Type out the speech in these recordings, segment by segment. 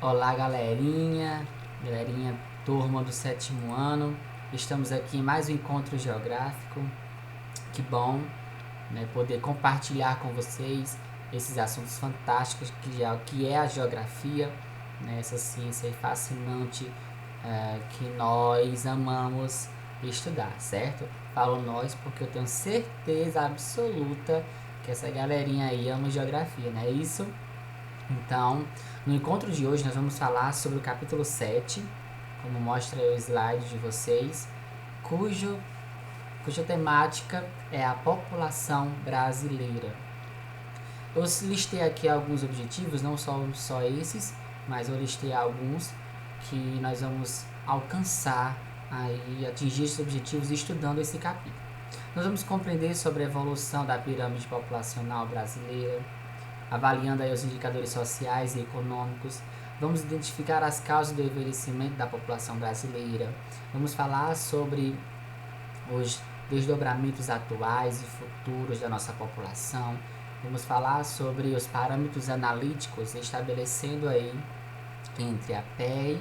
Olá, galerinha, turma do sétimo ano. Estamos aqui em mais um encontro geográfico. Que bom, né, poder compartilhar com vocês esses assuntos fantásticos que é a geografia, né, essa ciência fascinante que nós amamos estudar, certo? Falo nós porque eu tenho certeza absoluta que essa galerinha aí ama geografia, não é isso? Então, no encontro de hoje nós vamos falar sobre o capítulo 7, como mostra o slide de vocês, cuja temática é a população brasileira. Eu listei aqui alguns objetivos, não só esses, mas eu listei alguns que nós vamos alcançar e atingir esses objetivos estudando esse capítulo. Nós vamos compreender sobre a evolução da pirâmide populacional brasileira, avaliando aí os indicadores sociais e econômicos. Vamos identificar as causas do envelhecimento da população brasileira. Vamos falar sobre os desdobramentos atuais e futuros da nossa população. Vamos falar sobre os parâmetros analíticos, estabelecendo aí entre a PEI,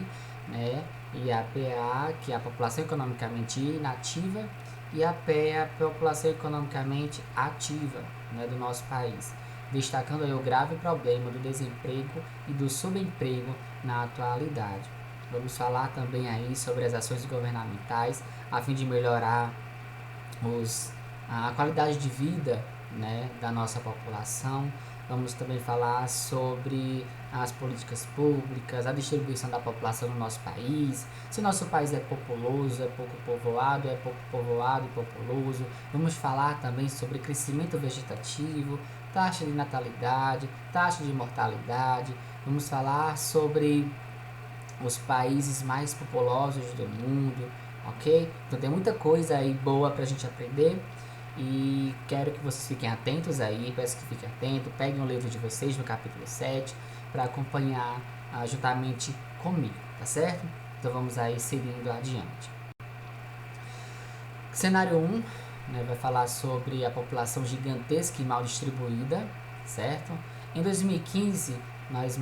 né, e a PA, que é a população economicamente inativa, e a PEA, a população economicamente ativa, né, do nosso país, destacando aí o grave problema do desemprego e do subemprego na atualidade. Vamos falar também aí sobre as ações governamentais a fim de melhorar a qualidade de vida, né, da nossa população. Vamos também falar sobre as políticas públicas, a distribuição da população no nosso país, se o nosso país é populoso, é pouco povoado e populoso. Vamos falar também sobre crescimento vegetativo, taxa de natalidade, taxa de mortalidade. Vamos falar sobre os países mais populosos do mundo, ok? Então tem muita coisa aí boa pra gente aprender. E quero que vocês fiquem atentos aí, peço que fiquem atentos, peguem o livro de vocês no capítulo 7 para acompanhar juntamente comigo, tá certo? Então vamos aí seguindo adiante. Cenário 1, né, vai falar sobre a população gigantesca e mal distribuída, certo? Em 2015 nós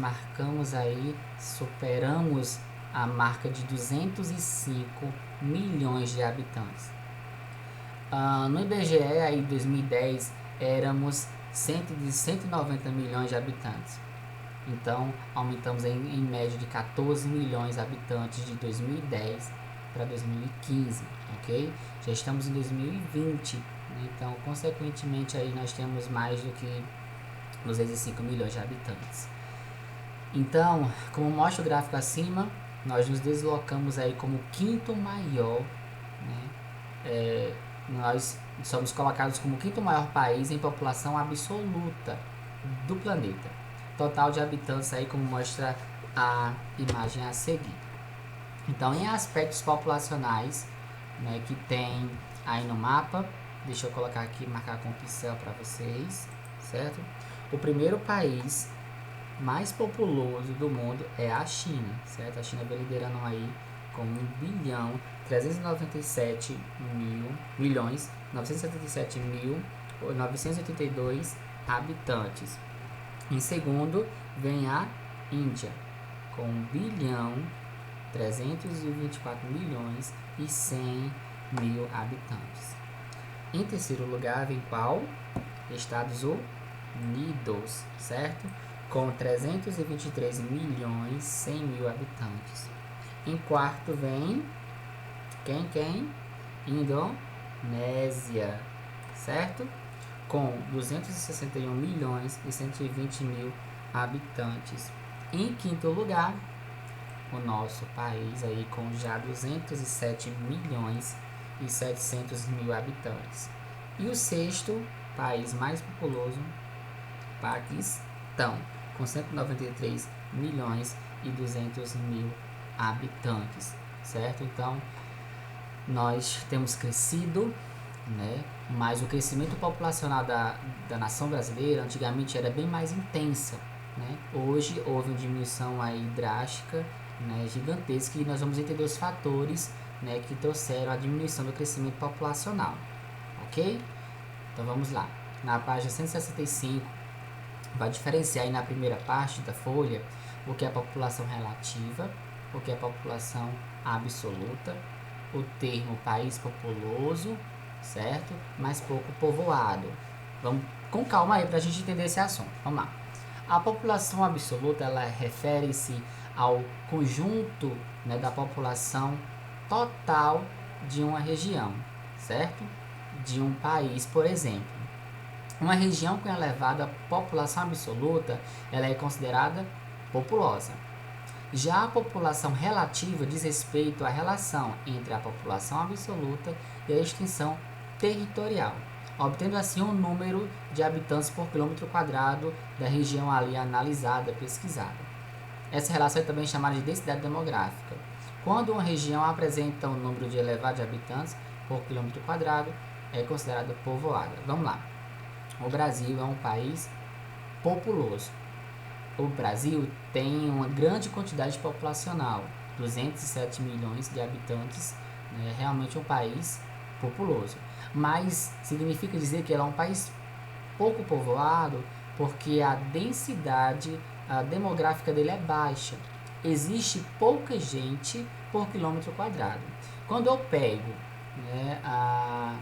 superamos a marca de 205 milhões de habitantes. No IBGE, aí, em 2010, éramos 190 milhões de habitantes. Então, aumentamos em média de 14 milhões de habitantes de 2010 para 2015, ok? Já estamos em 2020, né? Então, consequentemente, aí nós temos mais do que 205 milhões de habitantes. Então, como mostra o gráfico acima, nós nos deslocamos aí como o quinto maior, né? Nós somos colocados como o quinto maior país em população absoluta do planeta. Total de habitantes aí, como mostra a imagem a seguir. Então, em aspectos populacionais, né, que tem aí no mapa, deixa eu colocar aqui, marcar com pincel para vocês, certo? O primeiro país mais populoso do mundo é a China, certo? A China vem liderando aí com 1.977.982 habitantes. Em segundo vem a Índia com 1.324.100.000 habitantes. Em terceiro lugar vem qual? Estados Unidos, certo? Com 323.100.000 habitantes. Em quarto vem quem? Indonésia, certo? Com 261.120.000 habitantes. Em quinto lugar, o nosso país aí com já 207.700.000 habitantes. E o sexto país mais populoso, Paquistão, com 193.200.000 habitantes, certo? Então, nós temos crescido, né? Mas o crescimento populacional da nação brasileira antigamente era bem mais intensa, né? Hoje houve uma diminuição aí drástica, né, gigantesca, e nós vamos entender os fatores, né, que trouxeram a diminuição do crescimento populacional, ok? Então vamos lá. Na página 165 vai diferenciar aí na primeira parte da folha o que é a população relativa, o que é a população absoluta, o termo país populoso, certo? Mas pouco povoado. Vamos com calma aí para a gente entender esse assunto. Vamos lá. A população absoluta, ela refere-se ao conjunto, né, da população total de uma região, certo? De um país, por exemplo. Uma região com elevada população absoluta, ela é considerada populosa. Já a população relativa diz respeito à relação entre a população absoluta e a extensão territorial, obtendo assim um número de habitantes por quilômetro quadrado da região ali analisada, pesquisada. Essa relação é também chamada de densidade demográfica. Quando uma região apresenta um número de elevado de habitantes por quilômetro quadrado, é considerada povoada. Vamos lá. O Brasil é um país populoso. O Brasil tem uma grande quantidade populacional, 207 milhões de habitantes, né? Realmente um país populoso. Mas significa dizer que ele é um país pouco povoado porque a densidade demográfica dele é baixa. Existe pouca gente por quilômetro quadrado. Quando eu pego, né, a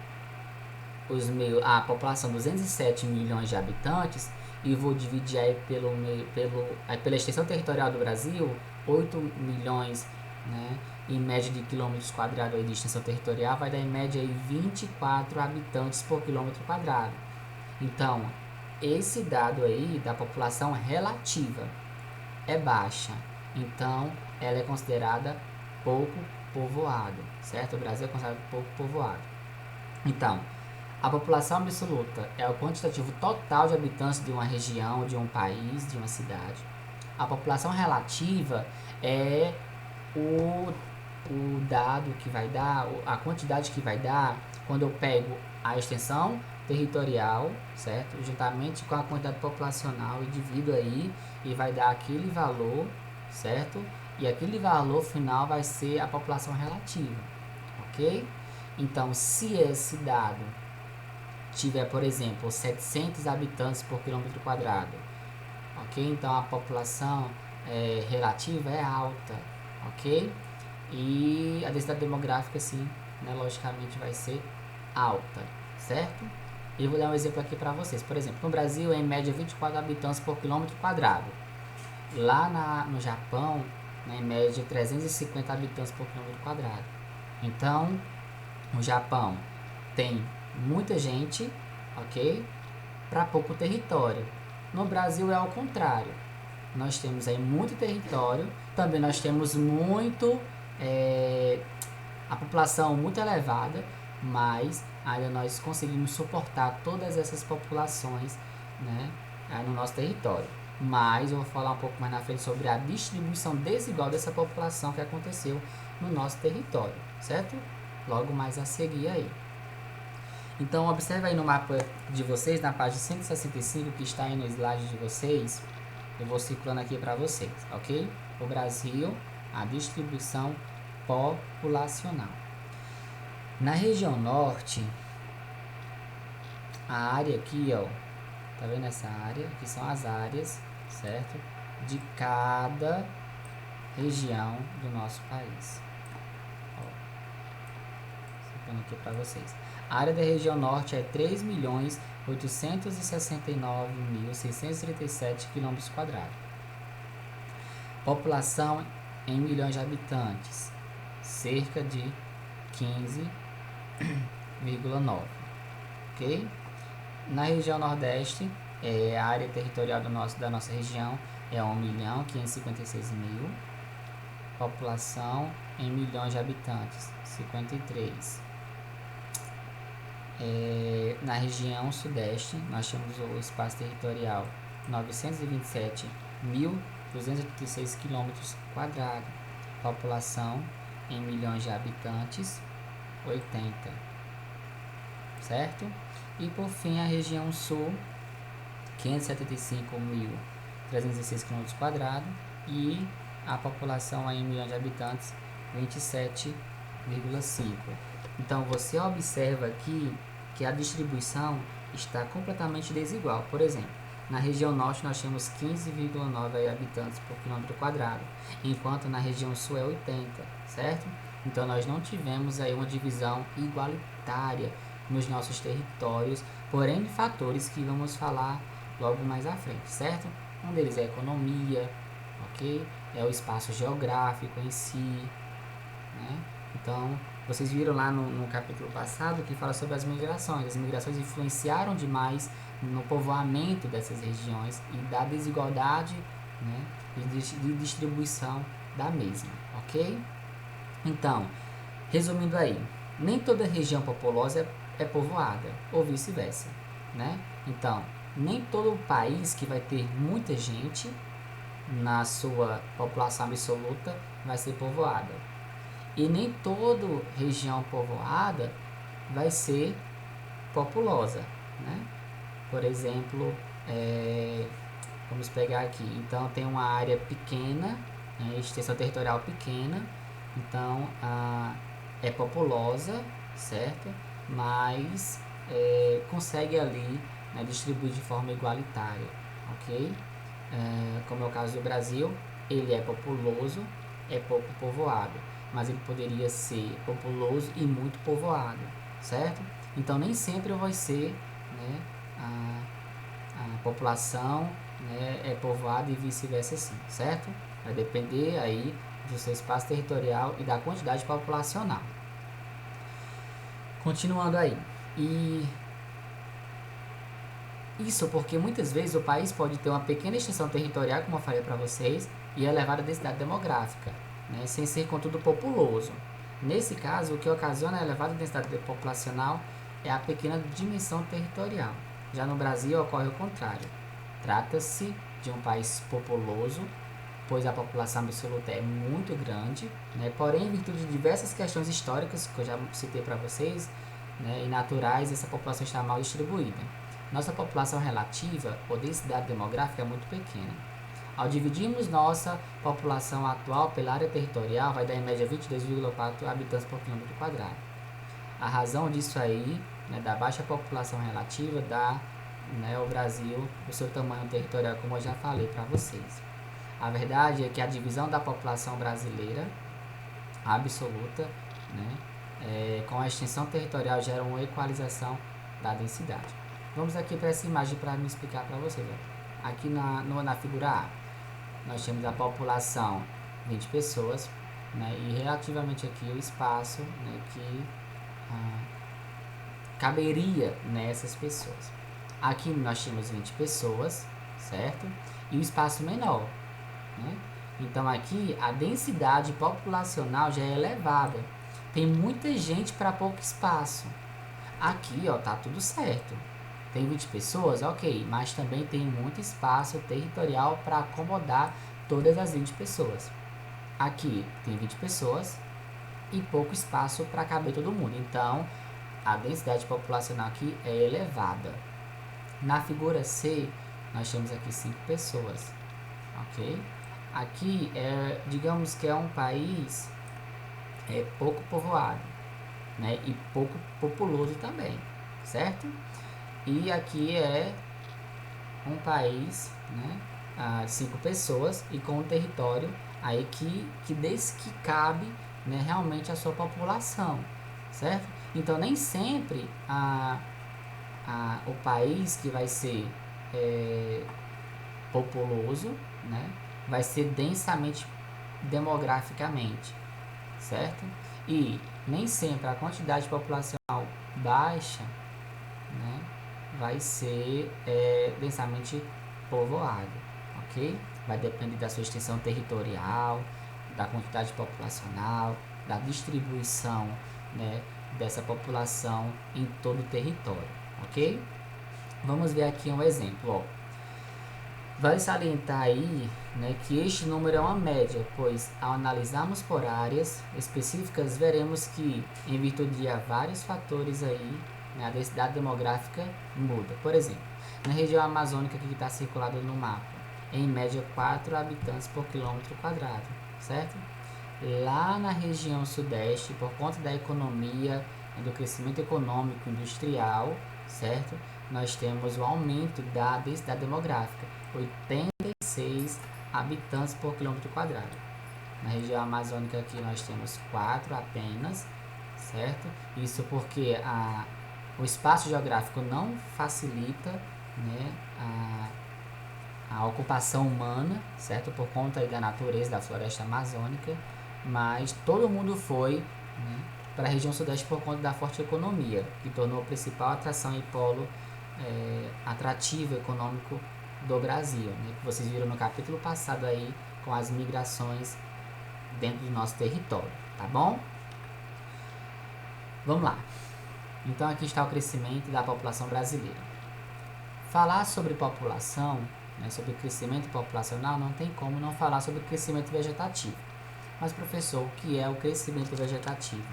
população 207 milhões de habitantes e vou dividir aí pela extensão territorial do Brasil, 8 milhões, né, em média de quilômetros quadrados aí de extensão territorial, vai dar em média aí 24 habitantes por quilômetro quadrado. Então, esse dado aí da população relativa é baixa, então ela é considerada pouco povoado, certo? O Brasil é considerado pouco povoado. Então, a população absoluta é o quantitativo total de habitantes de uma região, de um país, de uma cidade. A população relativa é o dado que vai dar, a quantidade que vai dar quando eu pego a extensão territorial, certo? Juntamente com a quantidade populacional e divido aí e vai dar aquele valor, certo? E aquele valor final vai ser a população relativa, ok? Então, se esse dado tiver, por exemplo, 700 habitantes por quilômetro quadrado, ok? Então, a população relativa é alta, ok? E a densidade demográfica, sim, né, logicamente vai ser alta, certo? E eu vou dar um exemplo aqui para vocês. Por exemplo, no Brasil, em média, 24 habitantes por quilômetro quadrado. Lá no Japão, né, em média, 350 habitantes por quilômetro quadrado. Então, o Japão tem muita gente, ok? Para pouco território. No Brasil é ao contrário. Nós temos aí muito território, também nós temos a população muito elevada, mas ainda nós conseguimos suportar todas essas populações, né, no nosso território. Mas eu vou falar um pouco mais na frente sobre a distribuição desigual dessa população que aconteceu no nosso território, certo? Logo mais a seguir aí. Então, observe aí no mapa de vocês, na página 165, que está aí no slide de vocês. Eu vou circulando aqui para vocês, ok? O Brasil, a distribuição populacional. Na região norte, a área aqui, ó, tá vendo essa área? Aqui são as áreas, certo? De cada região do nosso país. Ó, circulando aqui para vocês. A área da região norte é 3.869.637 km². População em milhões de habitantes, cerca de 15,9. Ok? Na região nordeste, a área territorial da nossa região é 1.556.000. População em milhões de habitantes, 53. Na região sudeste, nós temos o espaço territorial 927.286 km². População em milhões de habitantes, 80. Certo? E por fim, a região sul, 575.306 km². E a população em milhões de habitantes, 27,5. Então, você observa aqui que a distribuição está completamente desigual. Por exemplo, Na região norte nós temos 15,9 habitantes por quilômetro quadrado, enquanto na região sul é 80, certo? Então nós não tivemos aí uma divisão igualitária nos nossos territórios, por N fatores que vamos falar logo mais à frente, certo? Um deles é a economia, ok? É o espaço geográfico em si, né? Então, vocês viram lá no capítulo passado que fala sobre as migrações. As migrações influenciaram demais no povoamento dessas regiões e da desigualdade, né, de distribuição da mesma, ok? Então, resumindo aí, nem toda região populosa é povoada, ou vice-versa, né? Então, nem todo o país que vai ter muita gente na sua população absoluta vai ser povoada. E nem toda região povoada vai ser populosa, né? Por exemplo, vamos pegar aqui, então tem uma área pequena, né, extensão territorial pequena, então é populosa, certo? Mas consegue ali, né, distribuir de forma igualitária, ok? Como é o caso do Brasil, ele é populoso, é pouco povoado, mas ele poderia ser populoso e muito povoado, certo? Então nem sempre vai ser, né, a população, né, é povoada e vice-versa assim, certo? Vai depender aí do seu espaço territorial e da quantidade populacional. Continuando aí, e isso porque muitas vezes o país pode ter uma pequena extensão territorial, como eu falei para vocês, e elevada densidade demográfica, né, sem ser contudo populoso. Nesse caso, o que ocasiona a elevada densidade populacional é a pequena dimensão territorial. Já no Brasil ocorre o contrário. Trata-se de um país populoso, pois a população absoluta é muito grande, né, porém, em virtude de diversas questões históricas, que eu já citei para vocês, né, e naturais, essa população está mal distribuída. Nossa população relativa, ou densidade demográfica, é muito pequena. Ao dividirmos nossa população atual pela área territorial, vai dar em média 22,4 habitantes por quilômetro quadrado. A razão disso aí, né, da baixa população relativa, dá, né, ao Brasil o seu tamanho territorial, como eu já falei para vocês. A verdade é que a divisão da população brasileira absoluta, né, com a extensão territorial gera uma equalização da densidade. Vamos aqui para essa imagem para me explicar para vocês. Ó. Aqui na figura A, nós temos a população 20 pessoas, né, e relativamente aqui o espaço, né, que caberia nessas pessoas. Aqui nós temos 20 pessoas, certo? E o espaço menor, né? Então aqui a densidade populacional já é elevada. Tem muita gente para pouco espaço. Aqui, ó, tá tudo certo. Tem 20 pessoas, ok, mas também tem muito espaço territorial para acomodar todas as 20 pessoas. Aqui tem 20 pessoas e pouco espaço para caber todo mundo. Então, a densidade populacional aqui é elevada. Na figura C, nós temos aqui 5 pessoas, ok? Aqui, digamos que é um país pouco povoado, né? E pouco populoso também, certo? E aqui é um país, né, 5 pessoas e com um território aí que cabe, né, realmente a sua população, certo? Então nem sempre o país que vai ser populoso, né, vai ser densamente demograficamente, certo? E nem sempre a quantidade populacional baixa, né, vai ser densamente povoado, ok? Vai depender da sua extensão territorial, da quantidade populacional, da distribuição, né, dessa população em todo o território, ok? Vamos ver aqui um exemplo, ó. Vale salientar aí, né, que este número é uma média, pois ao analisarmos por áreas específicas, veremos que, em virtude de vários fatores aí, né, a densidade demográfica muda. Por exemplo, na região amazônica que está circulada no mapa, em média 4 habitantes por quilômetro quadrado, certo? Lá na região sudeste, por conta da economia, do crescimento econômico industrial, certo? nós temos o aumento da densidade demográfica, 86 habitantes por quilômetro quadrado. Na região amazônica aqui nós temos 4 apenas, certo? Isso porque o espaço geográfico não facilita, né, a ocupação humana, certo? Por conta aí da natureza da floresta amazônica, mas todo mundo foi, né, para a região sudeste por conta da forte economia, que tornou a principal atração e polo atrativo econômico do Brasil, né, que vocês viram no capítulo passado aí com as migrações dentro do nosso território, tá bom? Vamos lá. Então aqui está o crescimento da população brasileira. Falar sobre população, né, sobre crescimento populacional, não tem como não falar sobre crescimento vegetativo. Mas, professor, o que é o crescimento vegetativo?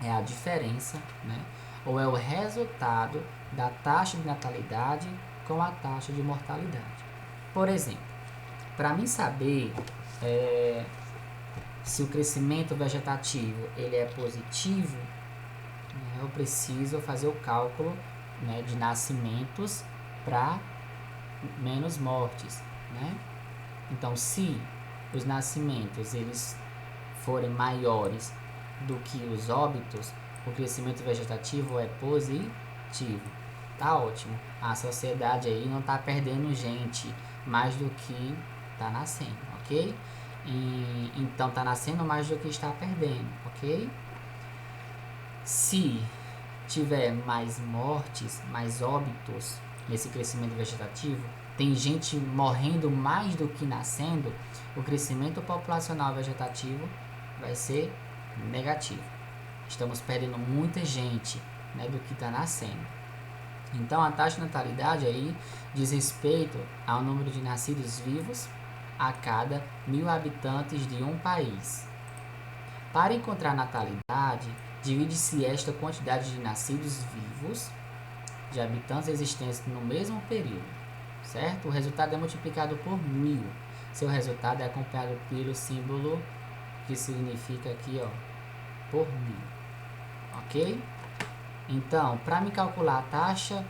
É a diferença, né, ou é o resultado da taxa de natalidade com a taxa de mortalidade. Por exemplo, para mim saber se o crescimento vegetativo ele é positivo, né, eu preciso fazer o cálculo, né, de nascimentos para menos mortes, né? Então, se os nascimentos eles forem maiores do que os óbitos, o crescimento vegetativo é positivo. Tá ótimo. A sociedade aí não está perdendo gente mais do que está nascendo, ok? Então, está nascendo mais do que está perdendo, ok? Se tiver mais mortes, mais óbitos nesse crescimento vegetativo, tem gente morrendo mais do que nascendo, o crescimento populacional vegetativo vai ser negativo. Estamos perdendo muita gente, né, do que está nascendo. Então, a taxa de natalidade aí diz respeito ao número de nascidos vivos a cada 1.000 habitantes de um país. Para encontrar natalidade, divide-se esta quantidade de nascidos vivos de habitantes existentes no mesmo período, certo? O resultado é multiplicado por 1.000. Seu resultado é acompanhado pelo símbolo que significa aqui, ó, por 1.000, ok? Então, para me calcular a taxa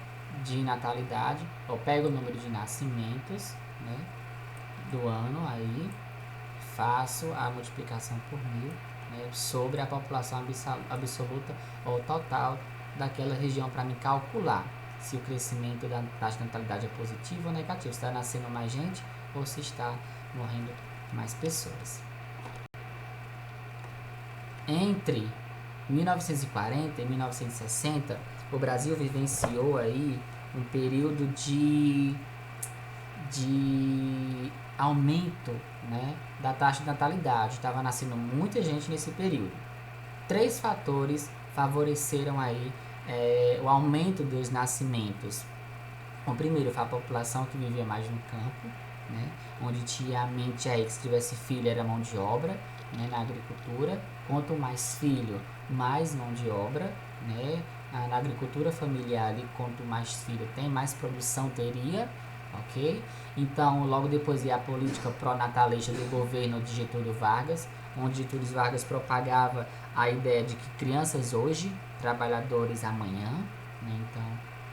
de natalidade, eu pego o número de nascimentos, né, do ano, aí faço a multiplicação por 1.000, né, sobre a população absoluta ou total daquela região, para me calcular se o crescimento da taxa de natalidade é positivo ou negativo, se está nascendo mais gente ou se está morrendo mais pessoas. Entre 1940 e 1960, o Brasil vivenciou aí um período de aumento, né, da taxa de natalidade. Estava nascendo muita gente nesse período. 3 fatores favoreceram aí o aumento dos nascimentos. O primeiro foi a população que vivia mais no campo, né, onde tinha a mente aí que se tivesse filho era mão de obra, né, na agricultura. Quanto mais filho, mais mão de obra, né, na agricultura familiar, e quanto mais filho tem, mais produção teria, ok? Então, logo depois veio a política pró-natalista do governo de Getúlio Vargas, onde Getúlio Vargas propagava a ideia de que crianças hoje, trabalhadores amanhã, né? Então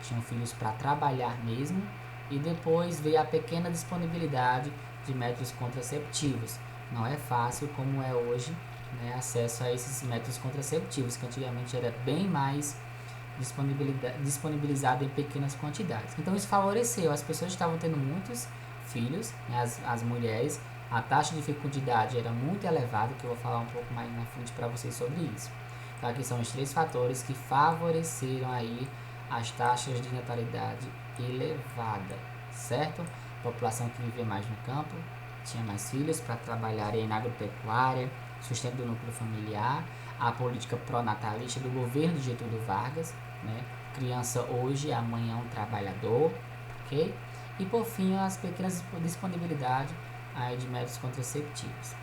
tinham filhos para trabalhar mesmo. E depois veio a pequena disponibilidade de métodos contraceptivos. Não é fácil como é hoje, né, acesso a esses métodos contraceptivos, que antigamente era bem mais disponibilizado em pequenas quantidades. Então isso favoreceu, as pessoas estavam tendo muitos filhos, né, as mulheres, a taxa de fecundidade era muito elevada, que eu vou falar um pouco mais na frente para vocês sobre isso. Então aqui são os 3 fatores que favoreceram aí as taxas de natalidade elevada, certo? População que vivia mais no campo, tinha mais filhos para trabalharem na agropecuária, sustento do núcleo familiar, a política pró-natalista do governo de Getúlio Vargas, né? Criança hoje, amanhã um trabalhador, ok? E por fim, as pequenas disponibilidade aí de métodos contraceptivos.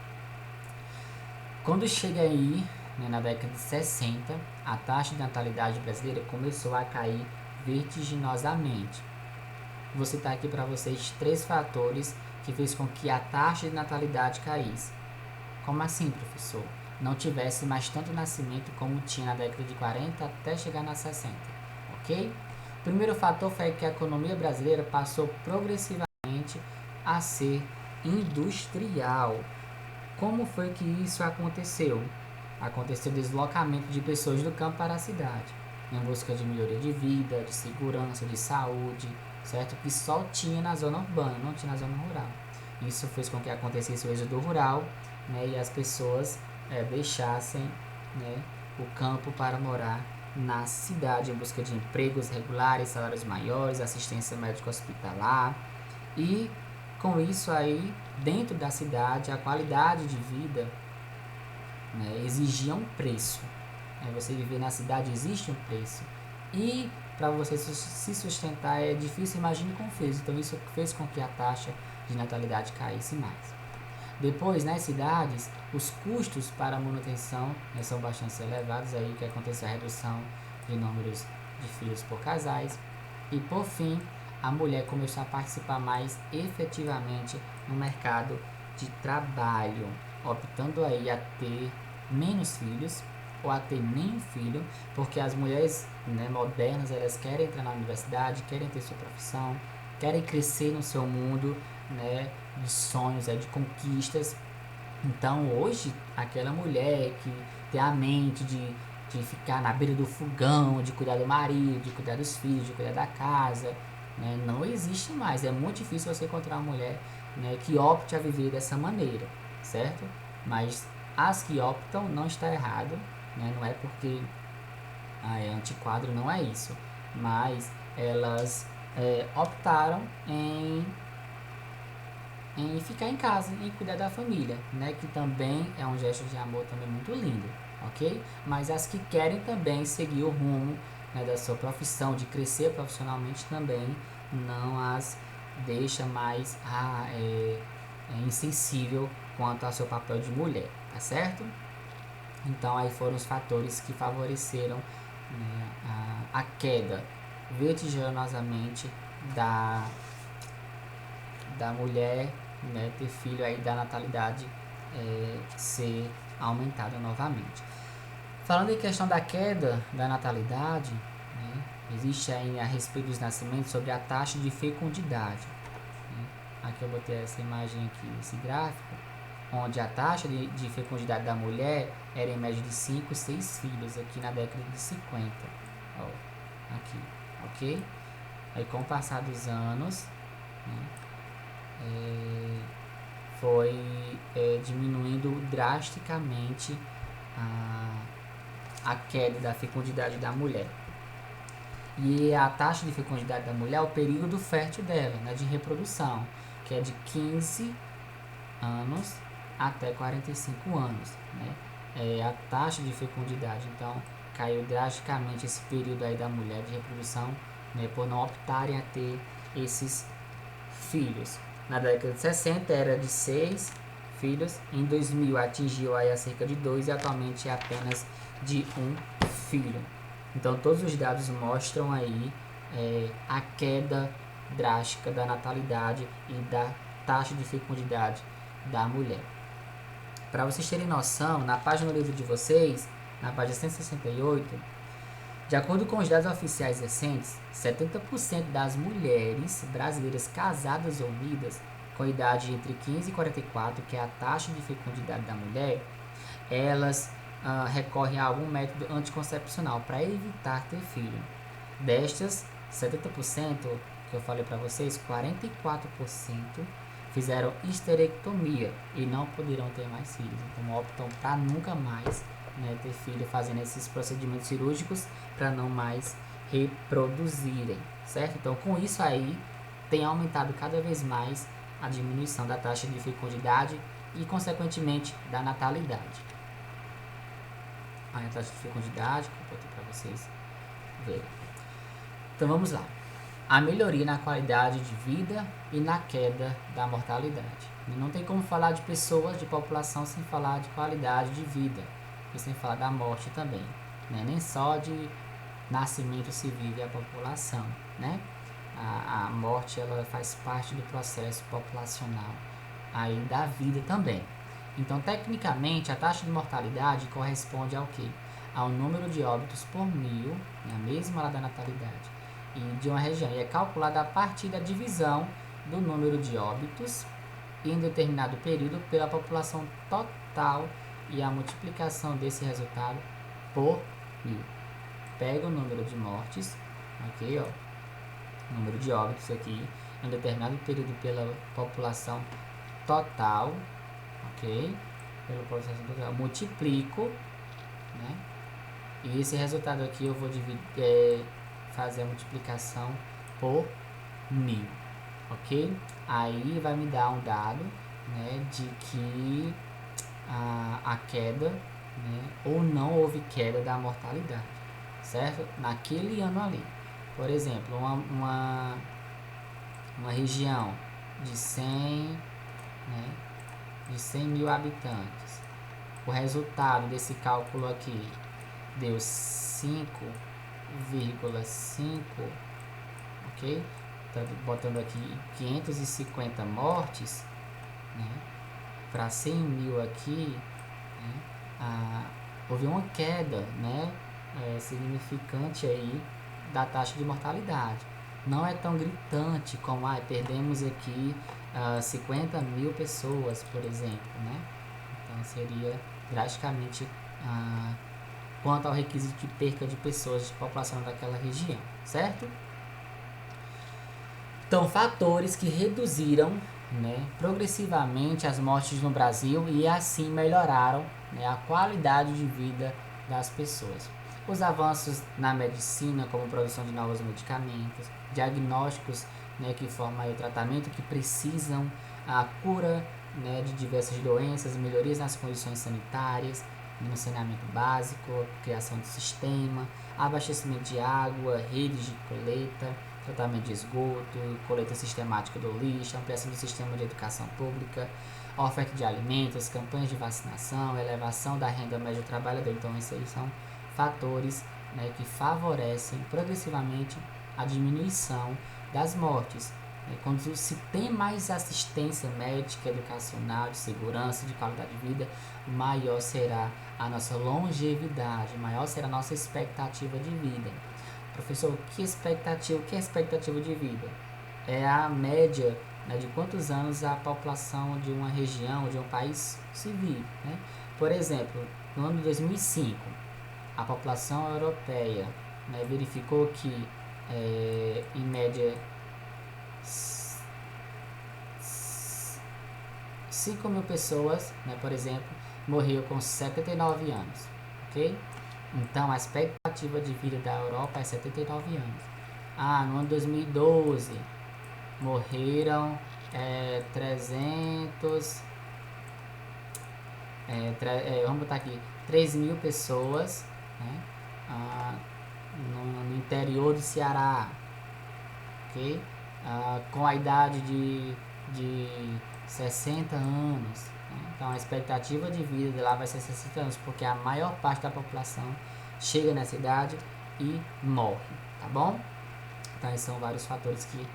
Quando chega aí, né, na década de 60, a taxa de natalidade brasileira começou a cair vertiginosamente. Vou citar aqui para vocês 3 fatores que fez com que a taxa de natalidade caísse. Como assim, professor? Não tivesse mais tanto nascimento como tinha na década de 40 até chegar na 60, ok? O primeiro fator foi que a economia brasileira passou progressivamente a ser industrial. Como foi que isso aconteceu? Aconteceu o deslocamento de pessoas do campo para a cidade, em busca de melhoria de vida, de segurança, de saúde, certo? Que só tinha na zona urbana, não tinha na zona rural. Isso fez com que acontecesse o êxodo rural, né, e as pessoas deixassem, né, o campo para morar na cidade em busca de empregos regulares, salários maiores, assistência médica hospitalar. E com isso aí, dentro da cidade, a qualidade de vida, né, exigia um preço. Você viver na cidade existe um preço. E para você se sustentar é difícil, imagine com fez. Então isso fez com que a taxa de natalidade caísse mais. Depois, nas cidades, os custos para a manutenção, né, são bastante elevados, aí que acontece a redução de números de filhos por casais. E por fim, a mulher começou a participar mais efetivamente no mercado de trabalho, optando aí a ter menos filhos ou a ter nenhum filho, porque as mulheres, né, modernas, elas querem entrar na universidade, querem ter sua profissão, querem crescer no seu mundo, né, de sonhos, de conquistas. Então hoje, aquela mulher que tem a mente de ficar na beira do fogão, de cuidar do marido, de cuidar dos filhos, de cuidar da casa, né, não existe mais. É muito difícil você encontrar uma mulher, né, que opte a viver dessa maneira, certo? Mas as que optam não está errado, né, não é porque é antiquado, não é isso. Mas elas optaram em ficar em casa e cuidar da família, né? Que também é um gesto de amor também muito lindo, ok? Mas as que querem também seguir o rumo, né, da sua profissão, de crescer profissionalmente também, não as deixa mais insensível quanto ao seu papel de mulher, tá certo? Então aí foram os fatores que favoreceram, né, a queda vertiginosamente da mulher, né, ter filho, aí da natalidade ser aumentada novamente. Falando em questão da queda da natalidade, né, existe aí a respeito dos nascimentos sobre a taxa de fecundidade, né? Aqui eu botei essa imagem aqui, esse gráfico, onde a taxa de fecundidade da mulher era em média de 5, 6 filhos, aqui na década de 50. Ó, aqui, ok? Aí com o passar dos anos, né, foi diminuindo drasticamente a queda da fecundidade da mulher. E a taxa de fecundidade da mulher é o período fértil dela, né, de reprodução, que é de 15 anos até 45 anos, né? A taxa de fecundidade, então, caiu drasticamente esse período aí da mulher de reprodução, né, por não optarem a ter esses filhos. Na década de 60 era de 6 filhos, em 2000 atingiu aí a cerca de 2 e atualmente é apenas de 1 filho. Então todos os dados mostram aí a queda drástica da natalidade e da taxa de fecundidade da mulher. Para vocês terem noção, na página do livro de vocês, na página 168, de acordo com os dados oficiais recentes, 70% das mulheres brasileiras casadas ou unidas com idade entre 15 e 44, que é a taxa de fecundidade da mulher, elas recorrem a algum método anticoncepcional para evitar ter filho. Destas 70% que eu falei para vocês, 44% fizeram histerectomia e não poderão ter mais filhos. Então optam para nunca mais, né, ter filho, fazendo esses procedimentos cirúrgicos para não mais reproduzirem, certo? Então com isso aí tem aumentado cada vez mais a diminuição da taxa de fecundidade e consequentemente da natalidade. Aí a taxa de fecundidade que eu botei para vocês verem. Então vamos lá. A melhoria na qualidade de vida e na queda da mortalidade. Não tem como falar de pessoas, de população, sem falar de qualidade de vida e sem falar da morte também, né? Nem só de nascimento se vive a população, né? A morte, ela faz parte do processo populacional aí da vida também. Então, tecnicamente, a taxa de mortalidade corresponde ao quê? Ao número de óbitos por mil, né? Mesmo lá da natalidade, e de uma região. E é calculada a partir da divisão do número de óbitos em determinado período pela população total e a multiplicação desse resultado por 1000. Pega o número de mortes, ok, ó, número de óbitos aqui em determinado período pela população total, ok, pela população total, multiplico, né, e esse resultado aqui eu vou dividir, fazer a multiplicação por 1000, ok? Aí vai me dar um dado, né, de que a queda, né, ou não houve queda da mortalidade, certo? Naquele ano ali. Por exemplo, uma região de 100, né, de 100 mil habitantes. O resultado desse cálculo aqui deu 5,5, ok? Então, botando aqui 550 mortes, né? Para 100 mil aqui, né? Houve uma queda, né? Significante aí da taxa de mortalidade. Não é tão gritante como perdemos aqui 50 mil pessoas, por exemplo, né? Então seria drasticamente quanto ao requisito de perca de pessoas de população daquela região, certo? Então, fatores que reduziram, né, progressivamente as mortes no Brasil e assim melhoraram, né, a qualidade de vida das pessoas. Os avanços na medicina, como produção de novos medicamentos, diagnósticos, né, que formam o tratamento, que precisam a cura, né, de diversas doenças, melhorias nas condições sanitárias, no saneamento básico, criação de sistema, abastecimento de água, redes de coleta, tratamento de esgoto, coleta sistemática do lixo, ampliação do sistema de educação pública, oferta de alimentos, campanhas de vacinação, elevação da renda média do trabalhador. Então, esses aí são fatores, né, que favorecem progressivamente a diminuição das mortes. Quando se tem mais assistência médica, educacional, de segurança, de qualidade de vida, maior será a nossa longevidade, maior será a nossa expectativa de vida. Professor, o que é expectativa de vida? É a média, né, de quantos anos a população de uma região, de um país se vive, né? Por exemplo, no ano de 2005, a população europeia, né, verificou que, em média, 5 mil pessoas, né, por exemplo, morreu com 79 anos, ok? Então, a expectativa de vida da Europa é 79 anos. No ano 2012, morreram 300... vamos botar aqui, 3 mil pessoas, né, no interior do Ceará, ok? Com a idade de 60 anos. Então, a expectativa de vida de lá vai ser 60 anos, porque a maior parte da população chega nessa idade e morre, tá bom? Então, esses são vários fatores que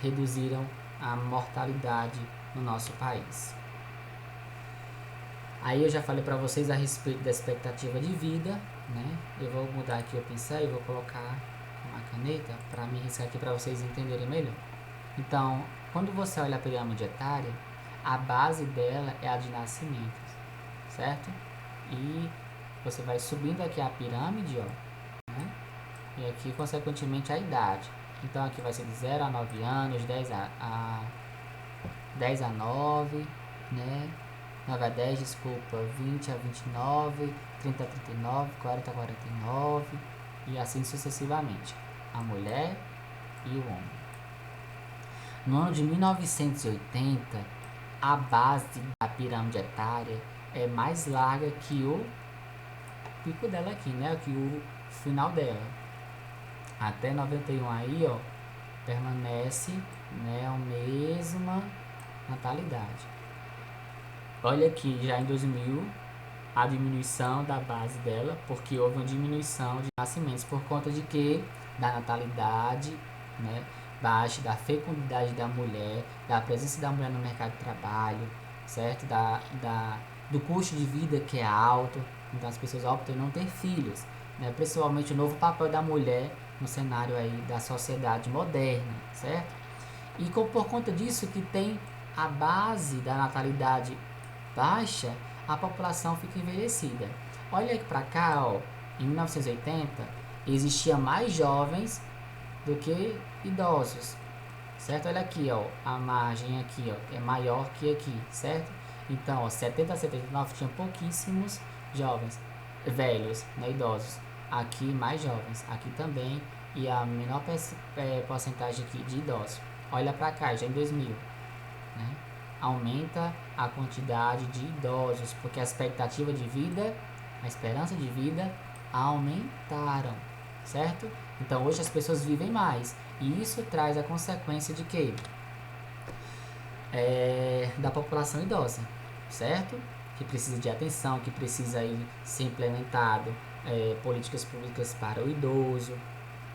reduziram a mortalidade no nosso país. Aí eu já falei para vocês a respeito da expectativa de vida, né? Eu vou mudar aqui o pincel e vou colocar uma caneta para me riscar aqui para vocês entenderem melhor. Então, quando você olha a pirâmide etária, a base dela é a de nascimentos, certo? E você vai subindo aqui a pirâmide, ó, né? E aqui, consequentemente, a idade. Então, aqui vai ser de 0 a 9 anos, 10 a 9, né? 9 a 10, desculpa, 20 a 29, 30 a 39, 40 a 49 e assim sucessivamente. A mulher e o homem. No ano de 1980, a base da pirâmide etária é mais larga que o pico dela aqui, né? Que o final dela. Até 91 aí, ó, permanece, né, a mesma natalidade. Olha aqui, já em 2000, a diminuição da base dela, porque houve uma diminuição de nascimentos por conta de que? Da natalidade, né, baixa, da fecundidade da mulher, da presença da mulher no mercado de trabalho, certo? Do custo de vida que é alto, então as pessoas optam em não ter filhos, né? Principalmente o novo papel da mulher no cenário aí da sociedade moderna, certo? E por conta disso que tem a base da natalidade baixa, a população fica envelhecida. Olha aqui para cá, ó, em 1980 existia mais jovens do que idosos, certo? Olha aqui, ó, a margem aqui, ó, é maior que aqui, certo? Então, ó, 70 a 79 tinha pouquíssimos jovens, velhos, né, idosos. Aqui mais jovens, aqui também, e a menor porcentagem aqui de idosos. Olha para cá, já em 2000, né? Aumenta a quantidade de idosos, porque a expectativa de vida, a esperança de vida aumentaram, certo? Então hoje as pessoas vivem mais, e isso traz a consequência de quê? Da população idosa, certo? Que precisa de atenção, que precisa aí ser implementado políticas públicas para o idoso,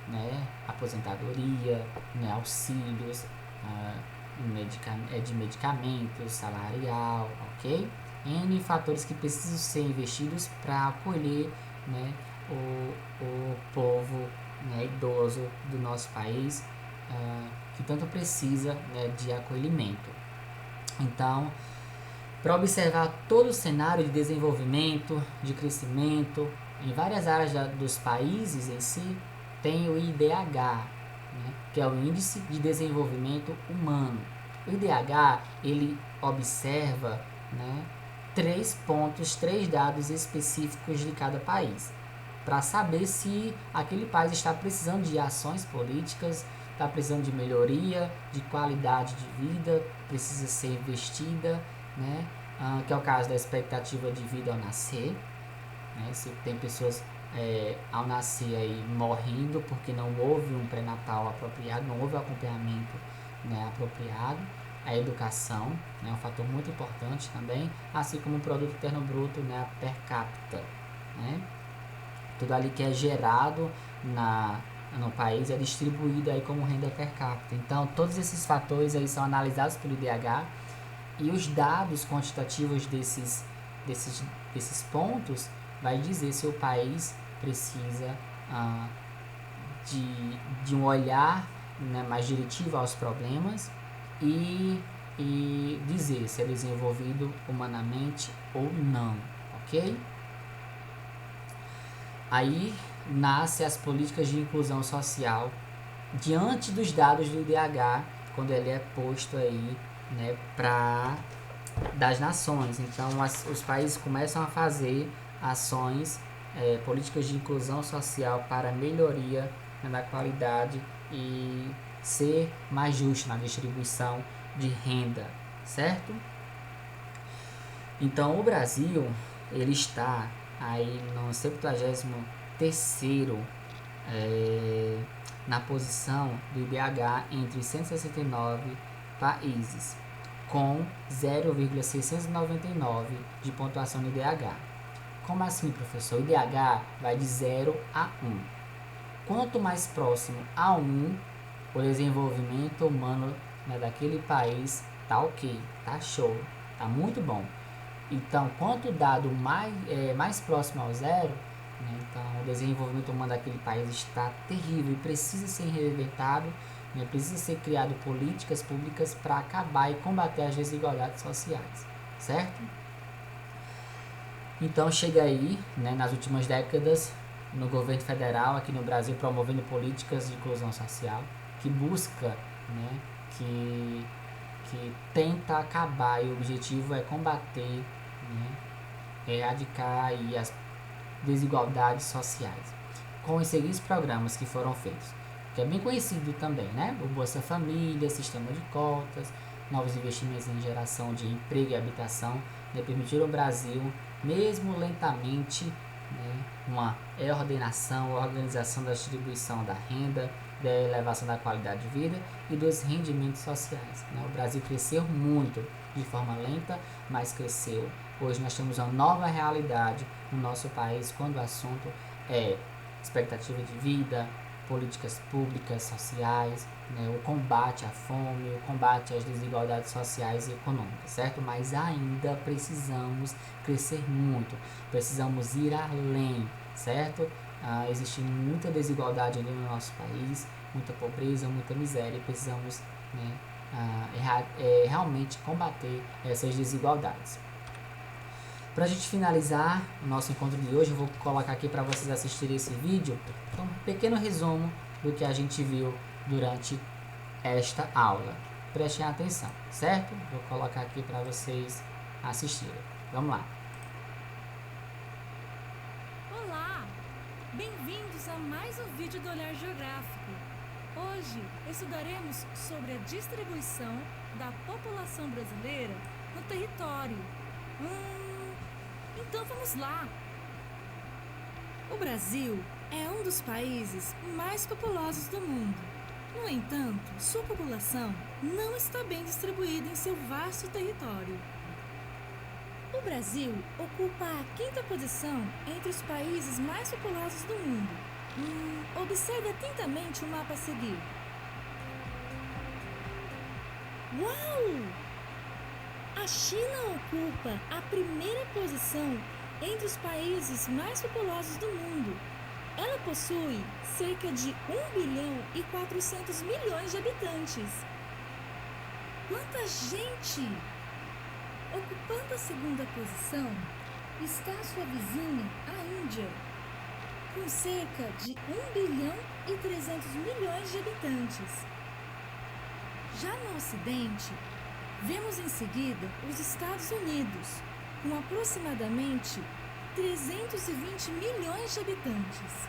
né? Aposentadoria, né? Auxílios de medicamentos, salarial, ok? N fatores que precisam ser investidos para acolher, né, o povo, né, idoso do nosso país, que tanto precisa, né, de acolhimento. Então, para observar todo o cenário de desenvolvimento, de crescimento, em várias áreas dos países em si, tem o IDH, né, que é o Índice de Desenvolvimento Humano. O IDH, ele observa, né, 3 pontos, 3 dados específicos de cada país, para saber se aquele país está precisando de ações políticas, está precisando de melhoria, de qualidade de vida, precisa ser investida, né? Que é o caso da expectativa de vida ao nascer, né? Se tem pessoas ao nascer aí morrendo porque não houve um pré-natal apropriado, não houve acompanhamento, né, apropriado. A educação, né, é um fator muito importante também, assim como o produto interno bruto, né, per capita, né? Tudo ali que é gerado no país é distribuído aí como renda per capita. Então, todos esses fatores aí são analisados pelo IDH, e os dados quantitativos desses pontos vai dizer se o país precisa de um olhar, né, mais diretivo aos problemas e dizer se é desenvolvido humanamente ou não, ok? Aí nasce as políticas de inclusão social diante dos dados do IDH, quando ele é posto aí, né, das nações. Então os países começam a fazer ações, políticas de inclusão social para melhoria, né, da qualidade e ser mais justo na distribuição de renda, certo? Então o Brasil, ele está aí no 73º na posição do IDH entre 169 países, com 0,699 de pontuação no IDH. Como assim, professor? O IDH vai de 0 a 1. Quanto mais próximo a 1, o desenvolvimento humano, né, daquele país tá ok, tá show, tá muito bom. Então, quanto o dado mais próximo ao 0, né, então o desenvolvimento humano daquele país está terrível e precisa ser reinventado, né, precisa ser criado políticas públicas para acabar e combater as desigualdades sociais, certo? Então chega aí, né, nas últimas décadas, no governo federal aqui no Brasil, promovendo políticas de inclusão social que busca, né, que tenta acabar, e o objetivo é combater, né, erradicar aí as desigualdades sociais com os seguintes programas que foram feitos, que é bem conhecido também, né? O Bolsa Família, sistema de cotas, novos investimentos em geração de emprego e habitação, né, permitiram ao Brasil, mesmo lentamente, né, uma reordenação, organização da distribuição da renda, da elevação da qualidade de vida e dos rendimentos sociais, né? O Brasil cresceu muito, de forma lenta, mas cresceu. Hoje nós temos uma nova realidade no nosso país quando o assunto é expectativa de vida, políticas públicas, sociais, né, o combate à fome, o combate às desigualdades sociais e econômicas, certo? Mas ainda precisamos crescer muito, precisamos ir além, certo? existe muita desigualdade ali no nosso país, muita pobreza, muita miséria, e precisamos, né, realmente combater essas desigualdades. Para a gente finalizar o nosso encontro de hoje, eu vou colocar aqui para vocês assistirem esse vídeo, então, um pequeno resumo do que a gente viu durante esta aula. Prestem atenção, certo? Vou colocar aqui para vocês assistirem. Vamos lá. Olá! Bem-vindos a mais um vídeo do Olhar Geográfico. Hoje estudaremos sobre a distribuição da população brasileira no território. Então vamos lá! O Brasil é um dos países mais populosos do mundo. No entanto, sua população não está bem distribuída em seu vasto território. O Brasil ocupa a 5ª posição entre os países mais populosos do mundo. Observe atentamente o mapa a seguir. Uau! A China ocupa a 1ª posição entre os países mais populosos do mundo. Ela possui cerca de 1.400.000.000 de habitantes. Quanta gente! Ocupando a 2ª posição está sua vizinha, a Índia, com cerca de 1.300.000.000 de habitantes. Já no Ocidente, vemos em seguida os Estados Unidos, com aproximadamente 320 milhões de habitantes.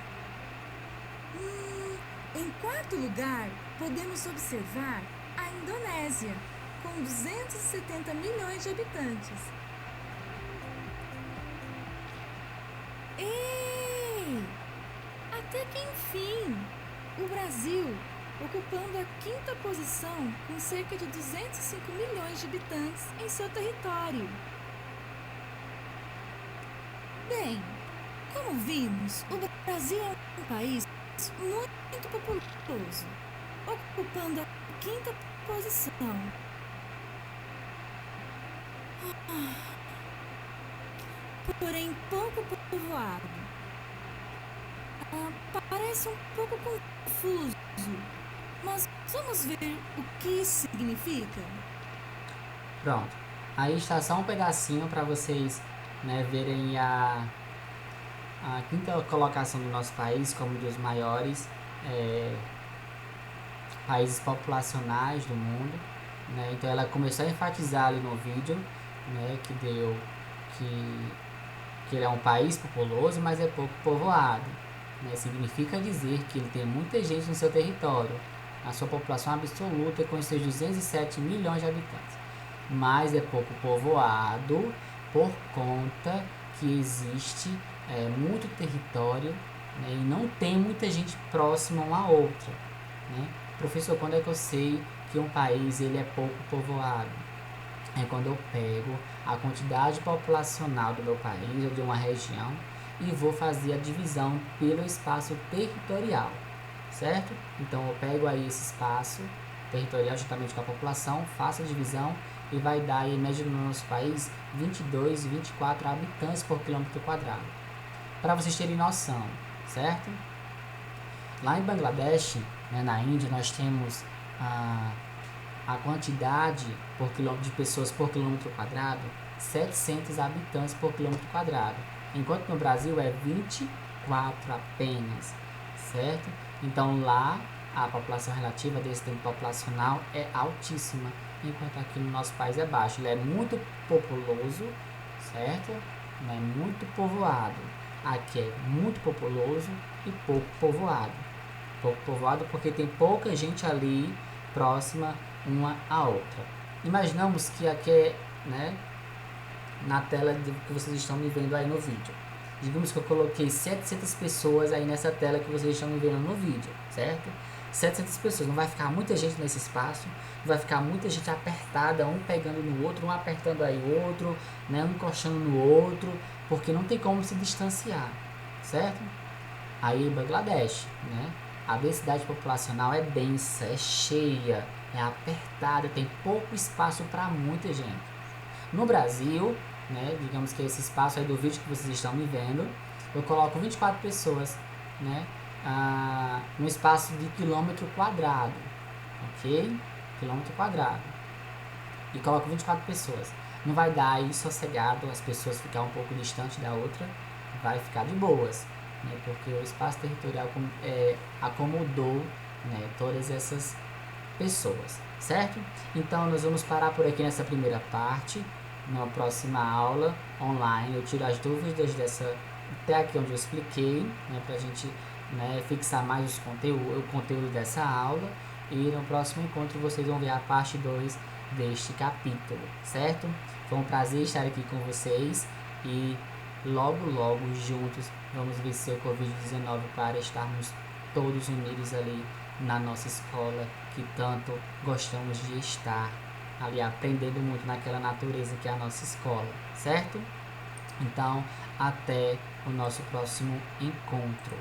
Em 4º lugar, podemos observar a Indonésia, com 270 milhões de habitantes. Ei! Até que enfim, o Brasil, ocupando a 5ª posição com cerca de 205 milhões de habitantes em seu território. Bem, como vimos, o Brasil é um país muito populoso, ocupando a 5ª posição. Porém pouco povoado. Parece um pouco confuso, mas vamos ver o que isso significa? Pronto. Aí está só um pedacinho para vocês, né, verem a 5ª colocação do nosso país como um dos maiores países populacionais do mundo, né? Então ela começou a enfatizar ali no vídeo, né, que deu que ele é um país populoso, mas é pouco povoado, né? Significa dizer que ele tem muita gente no seu território, a sua população absoluta com seus 207 milhões de habitantes, mas é pouco povoado por conta que existe muito território, né, e não tem muita gente próxima uma à outra, né? Professor, quando é que eu sei que um país ele é pouco povoado? É quando eu pego a quantidade populacional do meu país ou de uma região e vou fazer a divisão pelo espaço territorial, certo? Então eu pego aí esse espaço territorial juntamente com a população, faço a divisão e vai dar aí, média no nosso país, 22, 24 habitantes por quilômetro quadrado. Para vocês terem noção, certo? Lá em Bangladesh, né, na Índia, nós temos a quantidade de pessoas por quilômetro quadrado, 700 habitantes por quilômetro quadrado, enquanto no Brasil é 24 apenas, certo? Então lá a população relativa desse tempo populacional é altíssima, enquanto aqui no nosso país é baixo. Ele é muito populoso, certo? Não é muito povoado. Aqui é muito populoso e pouco povoado. Pouco povoado porque tem pouca gente ali próxima uma à outra. Imaginamos que aqui é, né, na tela que vocês estão me vendo aí no vídeo. Digamos que eu coloquei 700 pessoas aí nessa tela que vocês estão me vendo no vídeo, certo? 700 pessoas, não vai ficar muita gente nesse espaço, vai ficar muita gente apertada, um pegando no outro, um apertando aí o outro, né, um encostando no outro, porque não tem como se distanciar, certo? Aí Bangladesh, né, a densidade populacional é densa, é cheia, é apertada, tem pouco espaço para muita gente. No Brasil, né, digamos que esse espaço aí do vídeo que vocês estão me vendo, eu coloco 24 pessoas né, no espaço de quilômetro quadrado, ok? Quilômetro quadrado. E coloco 24 pessoas. Não vai dar aí sossegado as pessoas ficar um pouco distante da outra, vai ficar de boas, né, porque o espaço territorial acomodou, né, todas essas pessoas, certo? Então nós vamos parar por aqui nessa primeira parte. Na próxima aula online eu tiro as dúvidas até aqui onde eu expliquei, né, para a gente, né, fixar mais o conteúdo dessa aula, e no próximo encontro vocês vão ver a parte 2 deste capítulo, certo? Foi um prazer estar aqui com vocês e logo juntos vamos vencer o Covid-19 para estarmos todos unidos ali na nossa escola, que tanto gostamos de estar ali aprendendo muito naquela natureza que é a nossa escola, certo? Então, até o nosso próximo encontro.